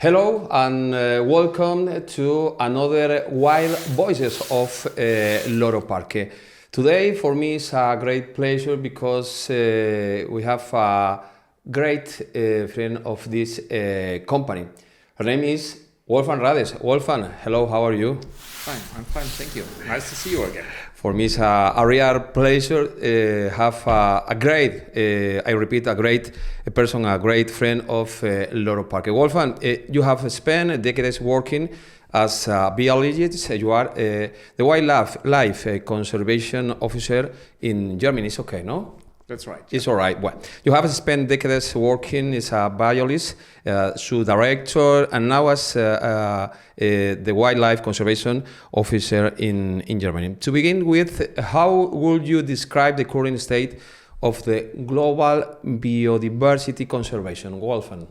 Hello and welcome to another Wild Voices of Loro Parque. Today for me is a great pleasure because we have a great friend of this company. Her name is Wolfgang Rades. Wolfgang, hello, how are you? Fine, I'm fine, thank you. Nice to see you again. For me, it's a real pleasure have a great, I repeat, a great person, a great friend of Loro Parque. Wolfgang, you have spent decades working as a biologist. You are the wildlife conservation officer in Germany. It's okay, no? That's right. It's all right. Well, you have spent decades working as a biologist, zoo director, and now as the wildlife conservation officer in Germany. To begin with, how would you describe the current state of the global biodiversity conservation, Wolfgang?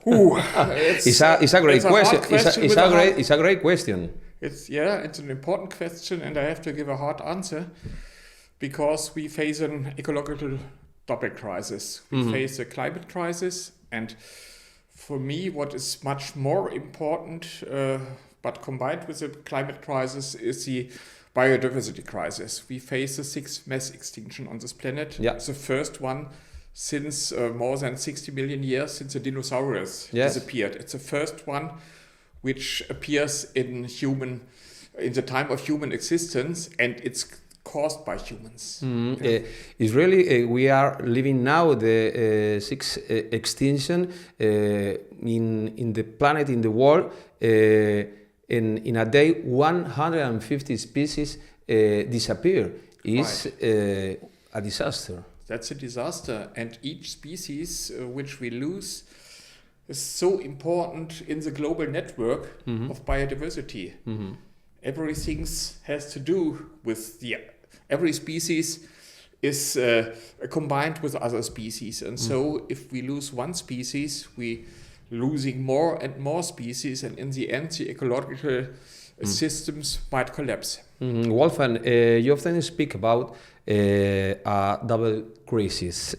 It's a great question. It's a great question. It's an important question, and I have to give a hard answer. Because we face an ecological double crisis. We face a climate crisis, and for me, what is much more important, but combined with the climate crisis, is the biodiversity crisis. We face the sixth mass extinction on this planet. Yeah. It's the first one since more than 60 million years since the dinosaurs disappeared. It's the first one which appears in the time of human existence, and it's caused by humans. It's really we are living now the sixth extinction in the planet, in the world. In a day, 150 species disappear. It's a disaster. That's a disaster, and each species which we lose is so important in the global network of biodiversity. Everything has to do with every species is combined with other species, and so if we lose one species, we losing more and more species, and in the end, the ecological systems might collapse. Wolfgang, you often speak about a double crisis,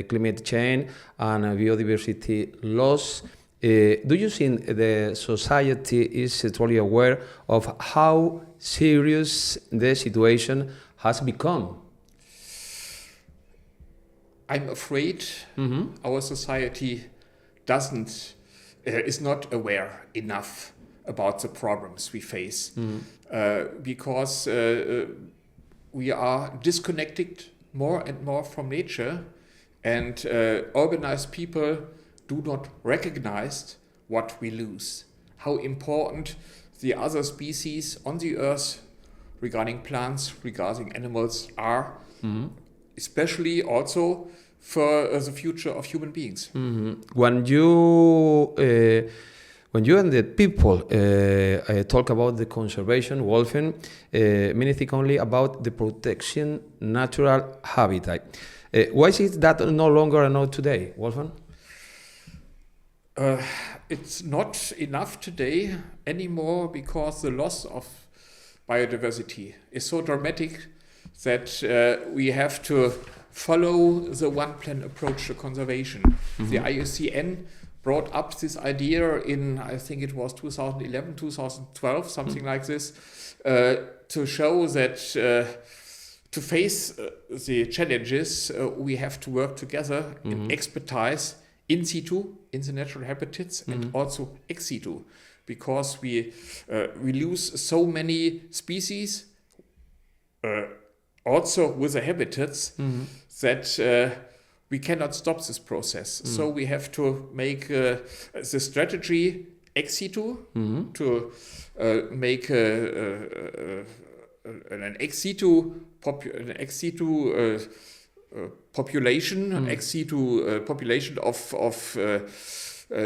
climate change and biodiversity loss. Do you think the society is totally aware of how serious the situation has become? I'm afraid our society is not aware enough about the problems we face because we are disconnected more and more from nature, and organized people do not recognize what we lose, how important the other species on the earth regarding plants, regarding animals are, especially also for the future of human beings. When you and the people talk about the conservation, Wolfgang, many think only about the protection natural habitat. Why is it that no longer know today, Wolfgang? It's not enough today anymore because the loss of biodiversity is so dramatic that we have to follow the one-plan approach to conservation. The IUCN brought up this idea in, I think it was 2011, 2012, something like this, to show that to face the challenges, we have to work together in expertise in situ, in the natural habitats, and also ex situ, because we lose so many species, also with the habitats, that we cannot stop this process. So we have to make the strategy ex situ to make an ex situ population, ex situ population of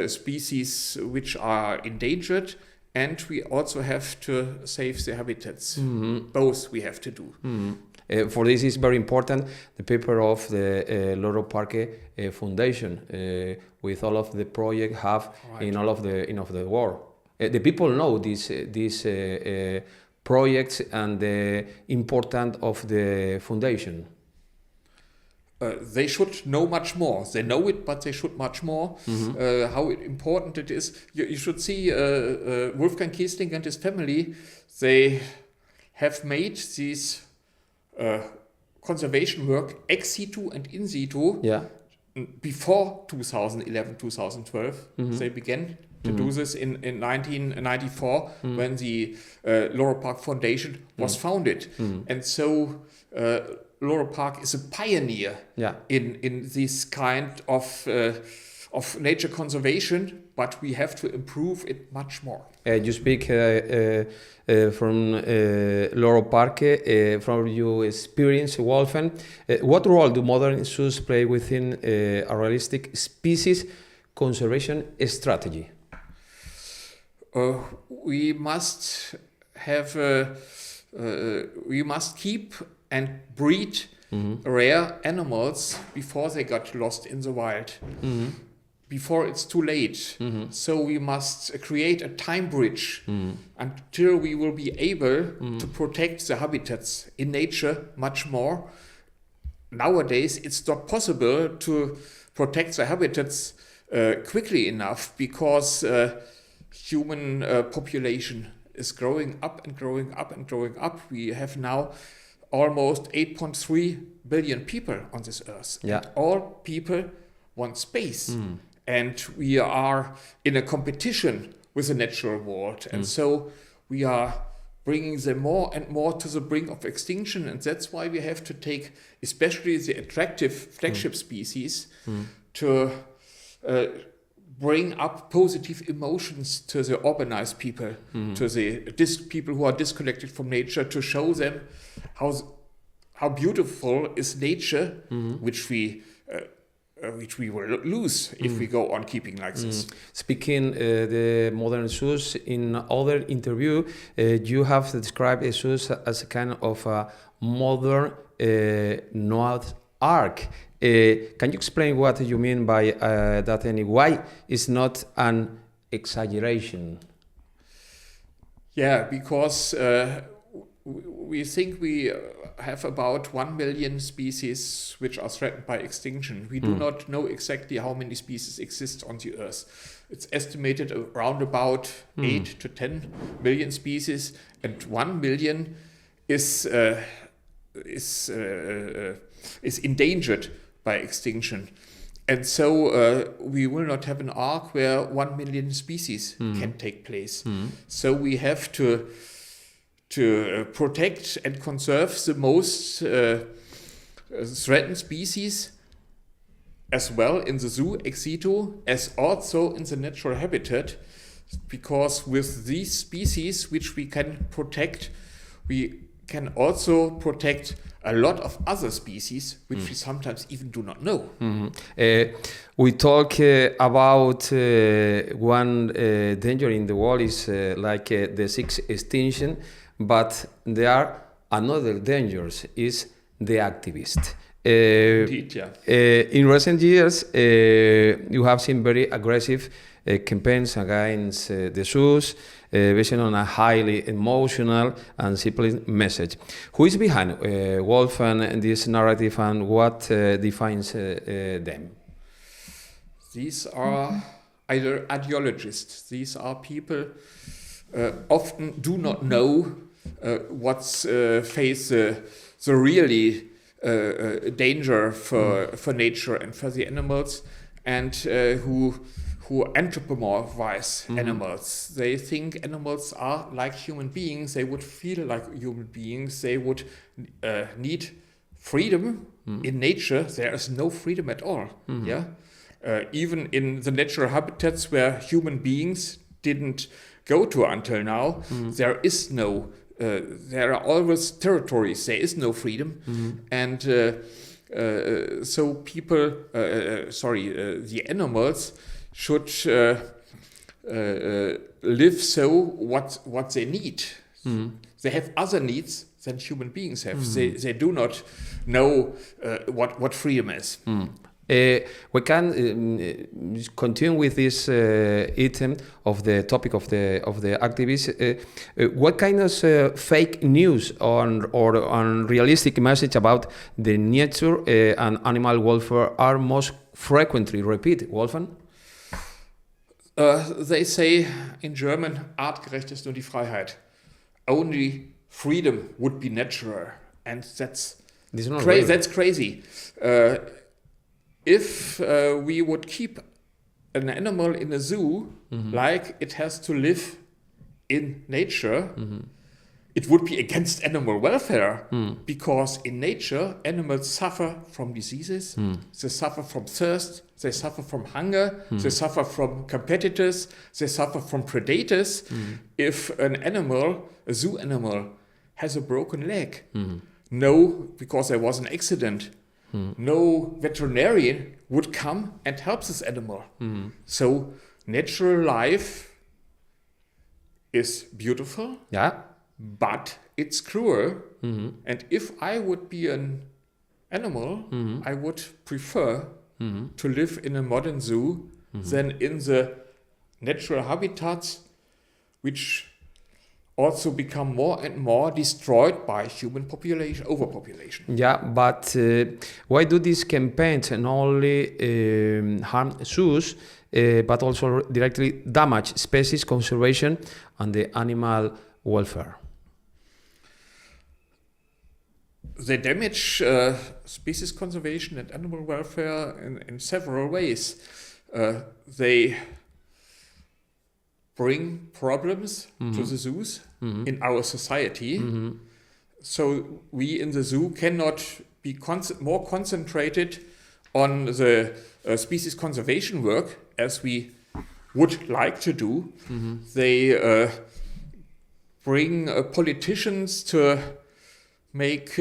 species which are endangered, and we also have to save the habitats. Both we have to do. For this is very important, the paper of the Loro Parque Foundation, with all of the project have in all of the world. The people know these projects and the importance of the foundation. they should know much more. They know it, but they should much more. How important it is. You should see Wolfgang Kiesling and his family. They have made these conservation work ex situ and in situ before 2011, 2012. They began to do this in 1994 when the Loro Park Foundation was founded. And so Loro Park is a pioneer in this kind of nature conservation, but we have to improve it much more. You speak from Loro Park, from your experience, Wolfgang. What role do modern zoos play within a realistic species conservation strategy? We must have, we must keep and breed rare animals before they got lost in the wild, before it's too late. So we must create a time bridge until we will be able to protect the habitats in nature much more. Nowadays, it's not possible to protect the habitats quickly enough because human population is growing up and growing up and growing up. We have now almost 8.3 billion people on this earth. Yeah. And all people want space. And we are in a competition with the natural world. And so we are bringing them more and more to the brink of extinction. And that's why we have to take especially the attractive flagship species to bring up positive emotions to the urbanized people, to the people who are disconnected from nature, to show them how beautiful is nature, which we will lose if we go on keeping like this. Speaking the modern zoos, in other interview, you have described a zoos as a kind of a modern Noah's Ark. Can you explain what you mean by that and why it's not an exaggeration? Yeah, because we think we have about 1 million species which are threatened by extinction. We do not know exactly how many species exist on the Earth. It's estimated around about 8 to 10 million species, and 1 million is endangered by extinction. And so we will not have an ark where 1 million species can take place. So we have to protect and conserve the most threatened species as well in the zoo ex situ as also in the natural habitat, because with these species which we can protect, we can also protect a lot of other species which we sometimes even do not know. We talk about one danger in the world is like the sixth extinction, but there are another dangers is the activist. Indeed, yeah. In recent years, you have seen very aggressive campaigns against the zoos, based on a highly emotional and simple message. Who is behind Wolfgang and this narrative, and what defines them? These are either ideologists. These are people often do not know what's face the really danger for nature and for the animals, and who anthropomorphize animals. They think animals are like human beings. They would feel like human beings. They would need freedom. In nature, there is no freedom at all. Yeah, even in the natural habitats where human beings didn't go to until now, there is no. There are always territories. There is no freedom, and so people, the animals should live so what they need. They have other needs than human beings have. They do not know what freedom is. We can continue with this item of the topic of the activists. What kind of fake news or unrealistic message about the nature and animal welfare are most frequently repeated, Wolfgang? They say in German, artgerecht ist nur die Freiheit. Only freedom would be natural, and that's crazy. If we would keep an animal in a zoo like it has to live in nature, it would be against animal welfare, because in nature animals suffer from diseases, they suffer from thirst, they suffer from hunger, they suffer from competitors, they suffer from predators. If an animal, a zoo animal, has a broken leg, because there was an accident, no veterinarian would come and help this animal. So natural life is beautiful, but it's cruel. And if I would be an animal, I would prefer to live in a modern zoo than in the natural habitats, which also become more and more destroyed by human overpopulation. Yeah, but why do these campaigns not only harm zoos, but also directly damage species conservation and the animal welfare? They damage species conservation and animal welfare in several ways. They bring problems to the zoos in our society. So we in the zoo cannot be more concentrated on the species conservation work as we would like to do. They bring politicians to make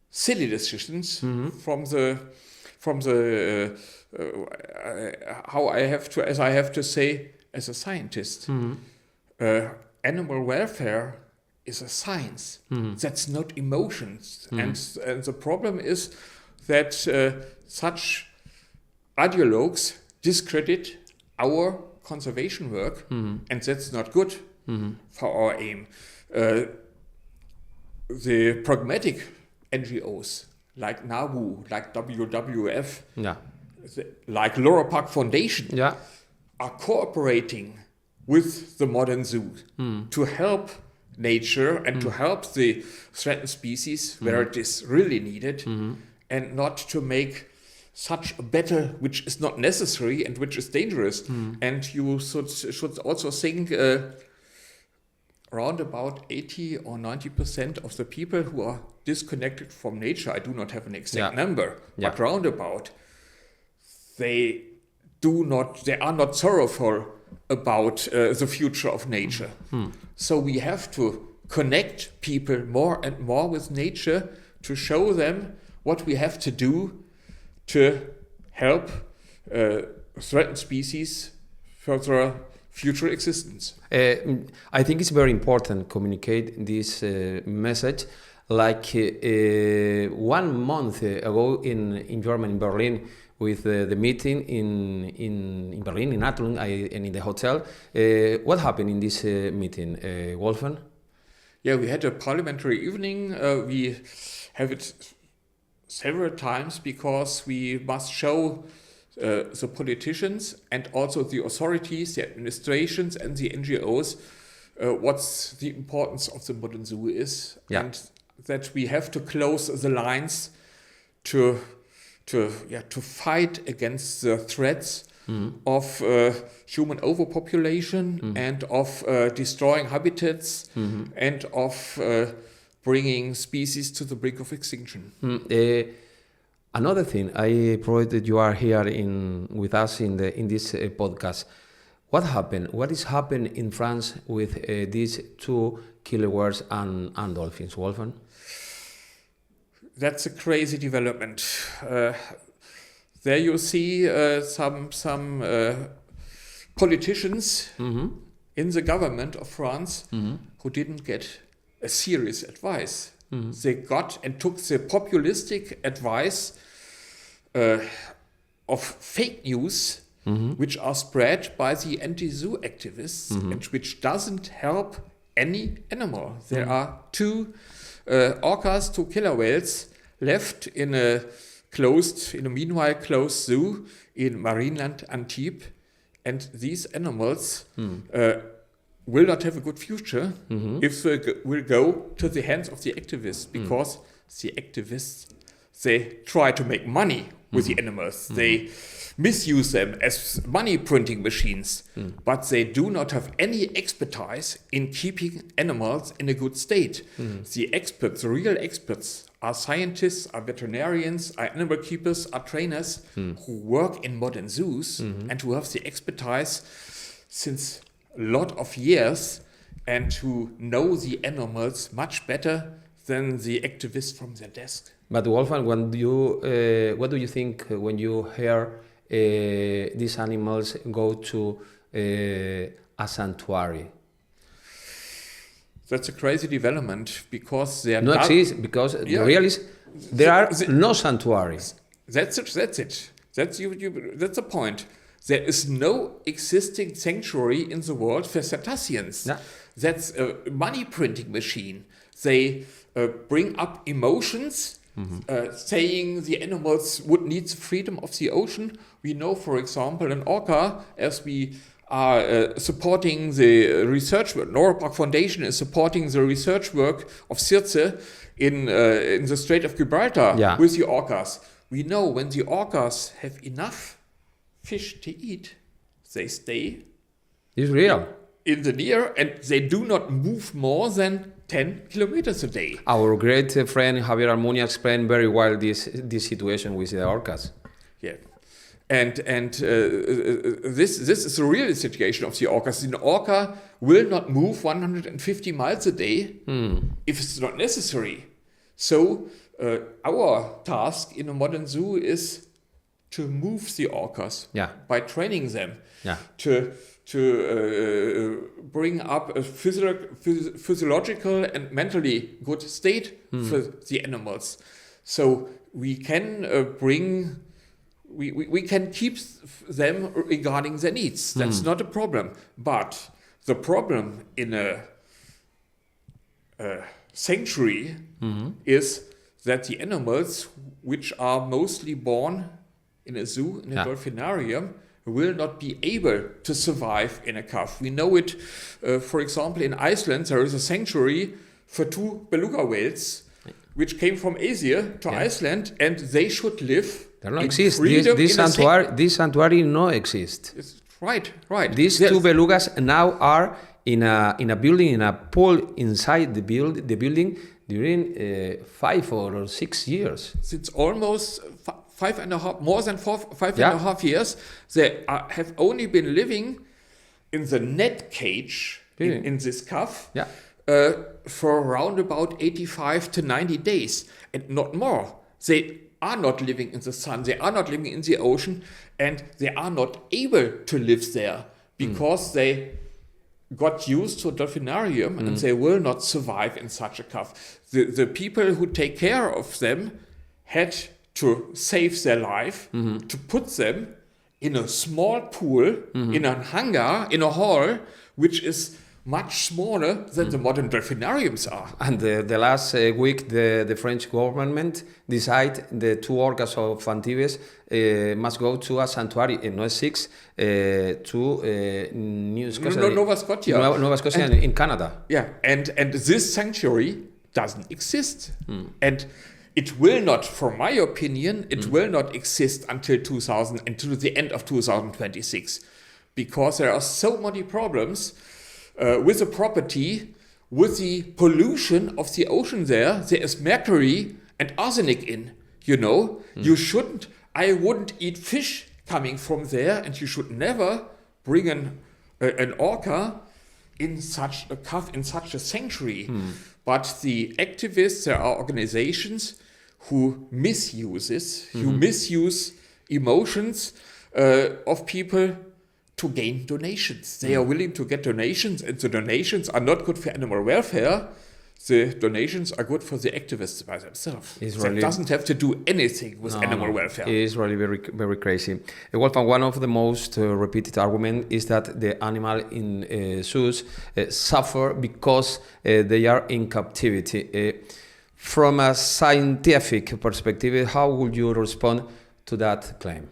silly decisions from the as I have to say, as a scientist, animal welfare is a science. That's not emotions. And the problem is that such ideologues discredit our conservation work, and that's not good for our aim. The pragmatic NGOs like NABU, like WWF, like Laura Park Foundation, are cooperating with the modern zoo to help nature and to help the threatened species where it is really needed, and not to make such a battle which is not necessary and which is dangerous. And you should also think around about 80 or 90% of the people who are disconnected from nature, I do not have an exact number, but roundabout, they are not sorrowful about the future of nature. So we have to connect people more and more with nature to show them what we have to do to help threatened species further future existence. I think it's very important to communicate this message. Like 1 month ago in Germany, in Berlin, with the meeting in Berlin, in Athlung, and in the hotel. What happened in this meeting, Wolfgang? Yeah, we had a parliamentary evening. We have it several times because we must show the politicians and also the authorities, the administrations and the NGOs what's the importance of the modern zoo is, and that we have to close the lines to fight against the threats of human overpopulation and of destroying habitats and of bringing species to the brink of extinction. Another thing, I provided you are here with us in this podcast. What happened? What is happening in France with these 2 killer whales and dolphins, Wolfgang? That's a crazy development. There you see some politicians in the government of France who didn't get a serious advice. They got and took the populistic advice of fake news which are spread by the anti-zoo activists and which doesn't help any animal. There are two orcas, two killer whales left in a meanwhile closed zoo in Marineland Antibes, and these animals will not have a good future if they will go to the hands of the activists, because the activists, they try to make money with the animals. They misuse them as money printing machines, but they do not have any expertise in keeping animals in a good state. The experts, the real experts, are scientists, are veterinarians, are animal keepers, are trainers who work in modern zoos and who have the expertise since a lot of years and who know the animals much better than the activists from their desk. But Wolfgang, what do you think when you hear these animals go to a sanctuary? That's a crazy development, because they are No exist, because the real is there are no sanctuaries. That's it. That's the point. There is no existing sanctuary in the world for cetaceans. Yeah. That's a money printing machine. They bring up emotions, saying the animals would need the freedom of the ocean. We know, for example, an orca, as we are supporting the research work. Nora Park Foundation is supporting the research work of CIRCE in the Strait of Gibraltar with the orcas. We know when the orcas have enough fish to eat, they stay. It's real. In the near, and they do not move more than 10 kilometers a day. Our great friend Javier Almunia explained very well this situation with the orcas. Yeah. And this is the real situation of the orcas. An orca will not move 150 miles a day if it's not necessary. So our task in a modern zoo is to move the orcas by training them, to bring up a physiological and mentally good state for the animals. So we can we can keep them regarding their needs. That's not a problem. But the problem in a sanctuary is that the animals, which are mostly born in a zoo, in a dolphinarium, will not be able to survive in a cave. We know it, for example, in Iceland, there is a sanctuary for two beluga whales, which came from Asia to Iceland, and they should live. They don't exist. This sanctuary no exist. Right. These two belugas now are in a building, in a pool inside the building during 5 or 6 years. Since almost 5.5, more than 5.5 years, they have only been living in the net cage in this cave for around about 85 to 90 days, and not more. They are not living in the sun, they are not living in the ocean, and they are not able to live there because they got used to a dolphinarium and they will not survive in such a cave. The people who take care of them had to save their life, to put them in a small pool, in a hangar, in a hall, which is much smaller than the modern dolphinariums are. And the last week, the French government decided the two orcas of Antibes must go to a sanctuary, no 6, to Nova Scotia. Nova Scotia in Canada. Yeah, and this sanctuary doesn't exist. And it will not, from my opinion, it will not exist until the end of 2026, because there are so many problems with the property, with the pollution of the ocean there. There is mercury and arsenic in, I wouldn't eat fish coming from there, and you should never bring an orca in such a cave, in such a sanctuary. But the activists, there are organizations who misuse this, who misuse emotions of people to gain donations. They are willing to get donations, and the donations are not good for animal welfare. the donations are good for the activists by themselves. It's That really- doesn't have to do anything with animal welfare. It is really very, very crazy. Wolfgang, one of the most repeated arguments is that the animal in zoos suffer because they are in captivity. From a scientific perspective, how would you respond to that claim?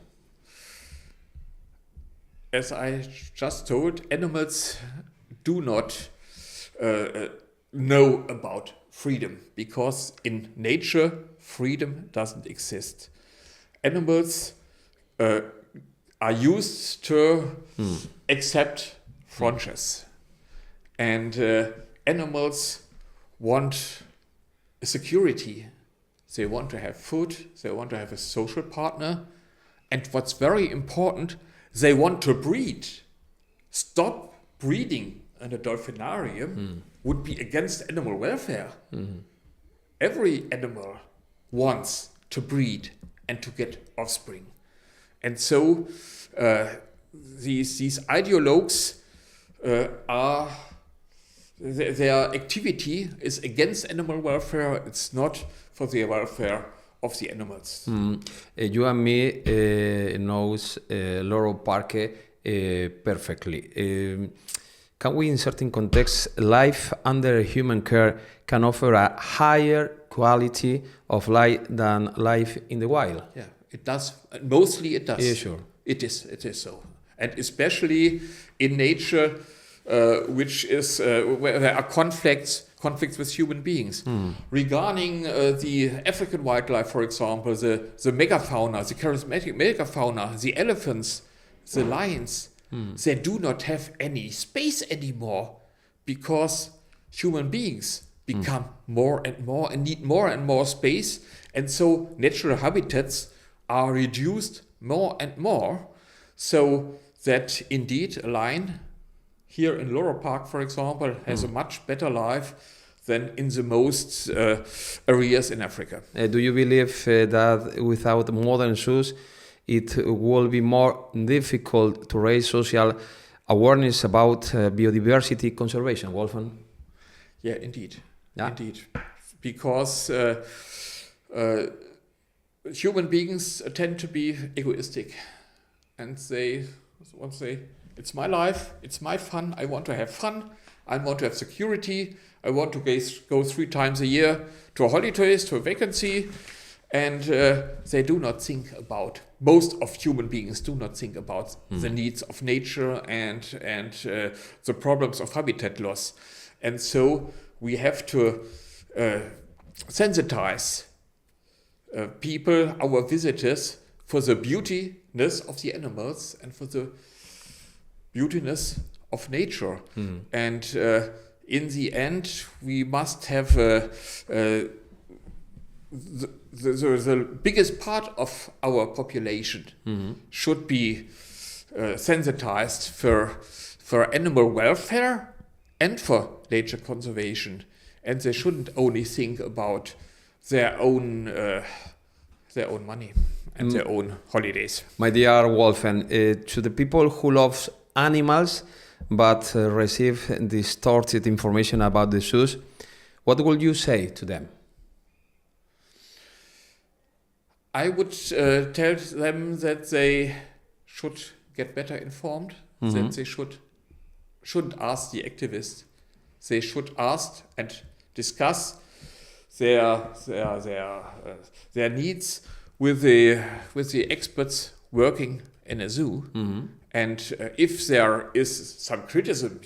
As I just told, animals do not know about freedom because in nature, freedom doesn't exist. Animals are used to accept franchise, and animals want security. They want to have food, they want to have a social partner, and what's very important, they want to breed. Stop breeding in a dolphinarium would be against animal welfare. Every animal wants to breed and to get offspring. And so these ideologues are, their activity is against animal welfare. It's not for the welfare of the animals. You and me knows Loro Parque perfectly. Can we, in certain contexts, life under human care can offer a higher quality of life than life in the wild? Yeah, it does. Mostly it does. Yeah, sure. It is so. And especially in nature, which is where there are conflicts with human beings. Regarding the African wildlife, for example, the megafauna, the charismatic megafauna, the elephants, the lions, they do not have any space anymore because human beings become more and more and need more and more space. And so natural habitats are reduced more and more, so that indeed a lion here in Loro Park, for example, has a much better life than in the most areas in Africa. Do you believe that without modern zoos, it will be more difficult to raise social awareness about biodiversity conservation, Wolfgang? Yeah, indeed. Yeah. Indeed. Because human beings tend to be egoistic. And they want to say, it's my life, it's my fun, I want to have fun, I want to have security, I want to go 3 times a year to a holidays, to a vacancy, and they do not think about, most of human beings do not think about the needs of nature and the problems of habitat loss. And so we have to sensitize people, our visitors, for the beautiness of the animals and for the beautiness of nature. And in the end, we must have the biggest part of our population should be sensitized for animal welfare and for nature conservation. And they shouldn't only think about their own money and their own holidays. My dear Wolfgang, to the people who love animals but receive distorted information about the zoos, what would you say to them? I would tell them that they should get better informed, that they shouldn't ask the activists. They should ask and discuss their needs with the experts working in a zoo. And if there is some criticism,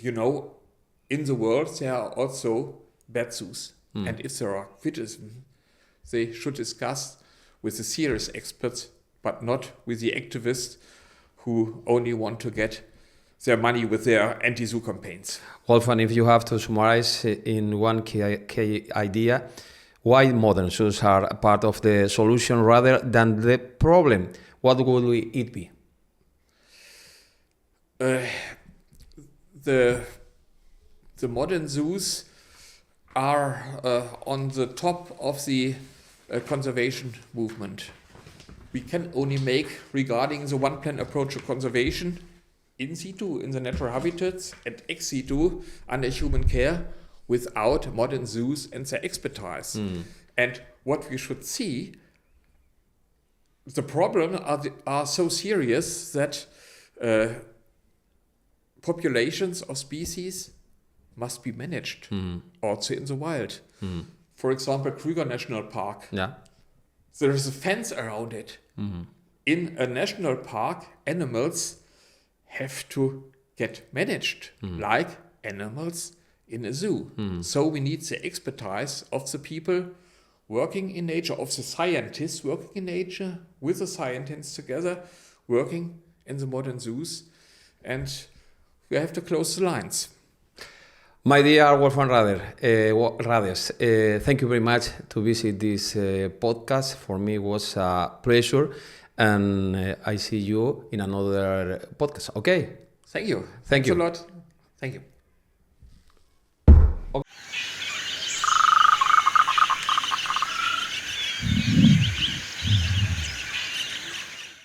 in the world there are also bad zoos. And if there are criticism, they should discuss with the serious experts, but not with the activists who only want to get their money with their anti-zoo campaigns. Wolfgang, if you have to summarize in one key idea, why modern zoos are a part of the solution rather than the problem, what would it be? The modern zoos are on the top of the conservation movement. We can only make, regarding the one-plan approach to conservation, in situ, in the natural habitats, and ex situ, under human care, without modern zoos and their expertise. And what we should see, the problem are so serious that populations of species must be managed also in the wild. For example, Kruger National Park. Yeah. There is a fence around it. In a national park, animals have to get managed like animals in a zoo. So we need the expertise of the people working in nature, of the scientists working in nature, with the scientists together, working in the modern zoos. And we have to close the lines. My dear Wolfgang Rades, thank you very much to visit this podcast. For me, it was a pleasure, and I see you in another podcast. Okay? Thank you. Thank you. Thanks a lot. Thank you. Okay.